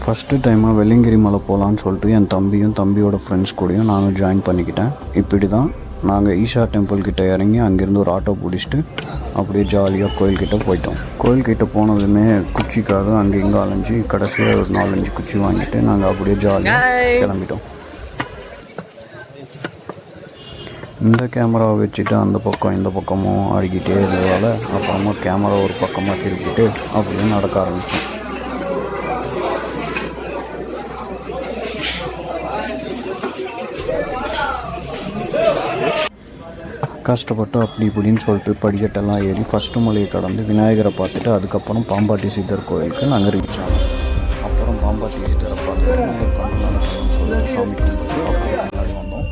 First டைமாக வெள்ளியங்கிரி மலை போகலான்னு சொல்லிட்டு என் தம்பியும் தம்பியோட ஃப்ரெண்ட்ஸ் கூடயும் நானும் ஜாயின் பண்ணிக்கிட்டேன். இப்படி தான் நாங்கள் ஈஷா டெம்பிள் கிட்ட இறங்கி அங்கேருந்து ஒரு ஆட்டோ பிடிச்சிட்டு அப்படியே ஜாலியாக கோயில்கிட்ட போயிட்டோம். கோயில்கிட்ட போனதுமே குச்சிக்காக அங்கே இங்கே அலைஞ்சி கடைசியாக ஒரு 4-5 குச்சி வாங்கிட்டு நாங்கள் அப்படியே ஜாலியாக கிளம்பிட்டோம். இந்த கேமராவை வச்சுட்டு அந்த பக்கம் இந்த பக்கமும் ஆடிக்கிட்டே இருந்ததால் அப்புறமா கேமரா ஒரு பக்கமாக திருப்பிட்டு அப்படியே நடக்க ஆரம்பித்தோம். கஷ்டப்பட்டு அப்படி இப்படின்னு சொல்லிட்டு படிக்கட்டெல்லாம் ஏறி ஃபஸ்ட்டு மலையை கடந்து விநாயகரை பார்த்துட்டு அதுக்கப்புறம் பாம்பாட்டி சித்தர் கோயிலுக்கு நாங்கள் ரீச் ஆனோம். அப்புறம் பாம்பாட்டி சித்தரை பார்த்துட்டு மேற்கொண்டு நடக்கணும்னு சொல்லிட்டு சாமி கும்பிட்டு அப்படியே முன்னாடி வந்தோம்.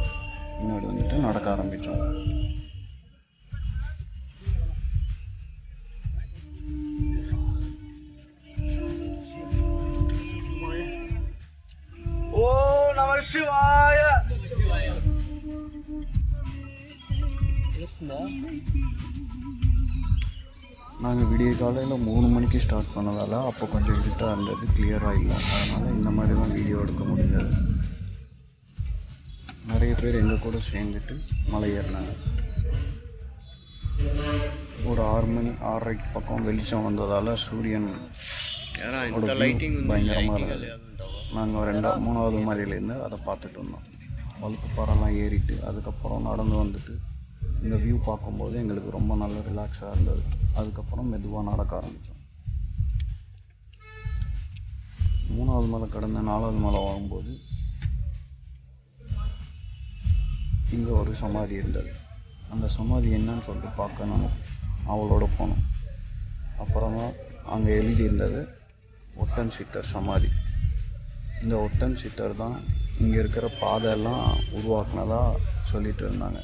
முன்னாடி வந்துட்டு நடக்க ஆரம்பித்தோம். ஓ நம சிவாய. நாங்கள் விடிய காலையில் 3 மணிக்கு ஸ்டார்ட் பண்ணதால் அப்போ கொஞ்சம் இருட்டாக இருந்தது, கிளியராக இல்லை. அதனால் இந்த மாதிரி தான் வீடியோ எடுக்க முடியாது. நிறைய பேர் எங்கள் கூட சேர்ந்துட்டு மலை ஏறினாங்க. ஒரு 6 மணி 6:30 பக்கம் வெளிச்சம் வந்ததால் சூரியன் பயங்கரமாக இருந்தது. நாங்கள் 3வது மலையிலேருந்து அதை பார்த்துட்டு இருந்தோம். வழுக்கு பாறைலாம் ஏறிட்டு அதுக்கப்புறம் நடந்து வந்துட்டு இந்த வியூ பார்க்கும்போது எங்களுக்கு ரொம்ப நல்ல ரிலாக்ஸாக இருந்தது. அதுக்கப்புறம் மெதுவாக நடக்க ஆரம்பித்தோம். 3வது மலை கடந்த 4வது மலை வரும்போது இங்கே ஒரு சமாதி இருந்தது. அந்த சமாதி என்னன்னு சொல்லிட்டு பார்க்க நாங்கள் அவளோட போனோம். அப்புறமா அங்கே எழுதியிருந்தது ஒட்டன் சித்தர் சமாதி. இந்த ஒட்டன் சித்தர் தான் இங்கே இருக்கிற பாதையெல்லாம் உருவாக்குனதா சொல்லிட்டு இருந்தாங்க.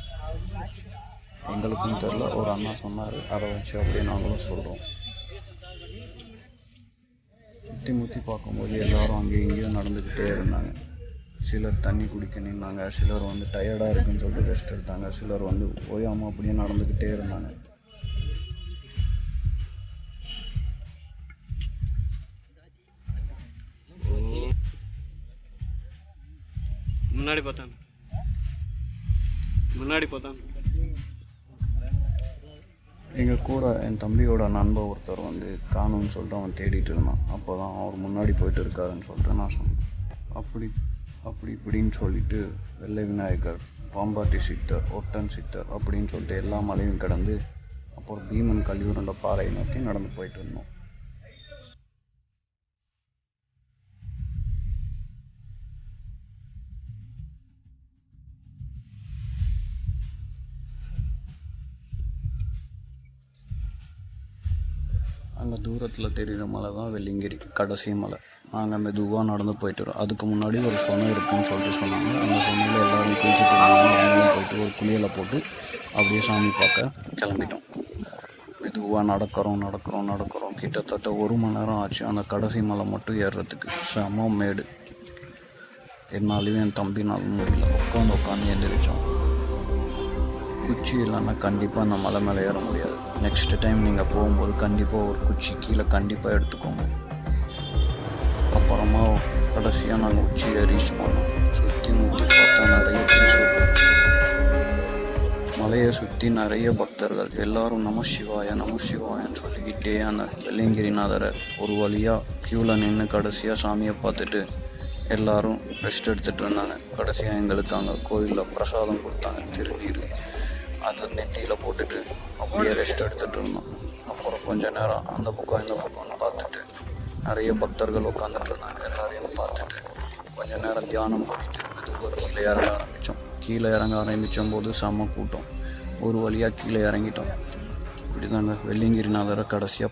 எங்களுக்கும் தெரியல, ஒரு அண்ணா சொன்னார், அதை வச்சு அப்படியே நாங்களும் சொல்கிறோம். சுற்றி முற்றி பார்க்கும்போது எல்லோரும் அங்கேயும் இங்கேயும் நடந்துக்கிட்டே இருந்தாங்க. சிலர் தண்ணி குடிக்க நின்னாங்க, சிலர் வந்து டயர்டாக இருக்குன்னு சொல்லிட்டு ரெஸ்ட் எடுத்தாங்க, சிலர் வந்து ஓயாமல் அப்படியே நடந்துக்கிட்டே இருந்தாங்க. முன்னாடி பார்த்தான் எங்கள் கூட என் தம்பியோட நண்பர் ஒருத்தர் வந்து காணும்னு சொல்லிட்டு அவன் தேடிட்டு இருந்தான். அப்போ தான் அவர் முன்னாடி போயிட்டு இருக்காருன்னு சொல்லிட்டு நான் சொன்னேன். அப்படி இப்படின்னு சொல்லிட்டு வெள்ளை விநாயகர், பாம்பாட்டி சித்தர், ஒட்டன் சித்தர் அப்படின்னு சொல்லிட்டு எல்லா மலையும் கடந்து அப்புறம் பீமன் கல்வியுருண்ட பாறையை நோக்கி நடந்து போயிட்டு இருந்தோம். அங்கே தூரத்தில் தெரிகிற மலை தான் வெள்ளியங்கிரி கடைசி மலை. நாங்கள் மெதுவாக நடந்து போயிட்டு வரோம். அதுக்கு முன்னாடி ஒரு சொன்னை இருக்குதுன்னு சொல்லிட்டு சொன்னாங்க. அந்த சொன்னையில் எல்லோரும் குளிச்சுட்டு இருந்தாங்க. நாங்களும் போயிட்டு ஒரு குளியலை போட்டு அப்படியே சாமி பார்க்க கிளம்பிட்டோம். மெதுவாக நடக்கிறோம். கிட்டத்தட்ட 1 மணி நேரம் ஆச்சு அந்த கடைசி மலை மட்டும் ஏறுறதுக்கு. செம மேடு. என்னாலையும் என் தம்பினாலும் முடியல. உட்காந்து எழுந்திரிச்சோம். குச்சி இல்லைன்னா கண்டிப்பாக அந்த மலை மேலே ஏற முடியாது. நெக்ஸ்ட் டைம் நீங்கள் போகும்போது கண்டிப்பாக ஒரு குச்சி கீழே கண்டிப்பாக எடுத்துக்கோங்க. அப்புறமா கடைசியாக நாங்கள் உச்சியை ரீச் பண்ணோம். சுற்றி பார்த்தா நிறைய மலையை சுற்றி நிறைய பக்தர்கள் எல்லோரும் நம சிவாயன்னு சொல்லிக்கிட்டே அந்த வெள்ளியங்கிரிநாதரை ஒரு வழியாக க்யூவில் நின்று கடைசியாக சாமியை பார்த்துட்டு எல்லோரும் ரெஸ்ட் எடுத்துகிட்டு இருந்தாங்க. கடைசியாக எங்களுக்கு அங்கே கோயிலில் பிரசாதம் கொடுத்தாங்க, திருநீர். அதை நெத்தியில் போட்டுட்டு அப்படியே ரெஸ்ட் எடுத்துகிட்டு இருந்தோம். அப்புறம் கொஞ்சம் நேரம் அந்த பக்கம் இந்த பக்கம்னு பார்த்துட்டு நிறைய பக்தர்கள் உட்காந்துட்டு இருந்தாங்க. எல்லாரையும் பார்த்துட்டு கொஞ்சம் நேரம் தியானம் பண்ணிட்டு மெதுவாக கீழே இறங்க ஆரம்பித்தோம் போது செம்ம கூட்டம். ஒரு வழியாக கீழே இறங்கிட்டோம். இப்படி தாங்க வெள்ளியங்கிரிநாதரை கடைசியாக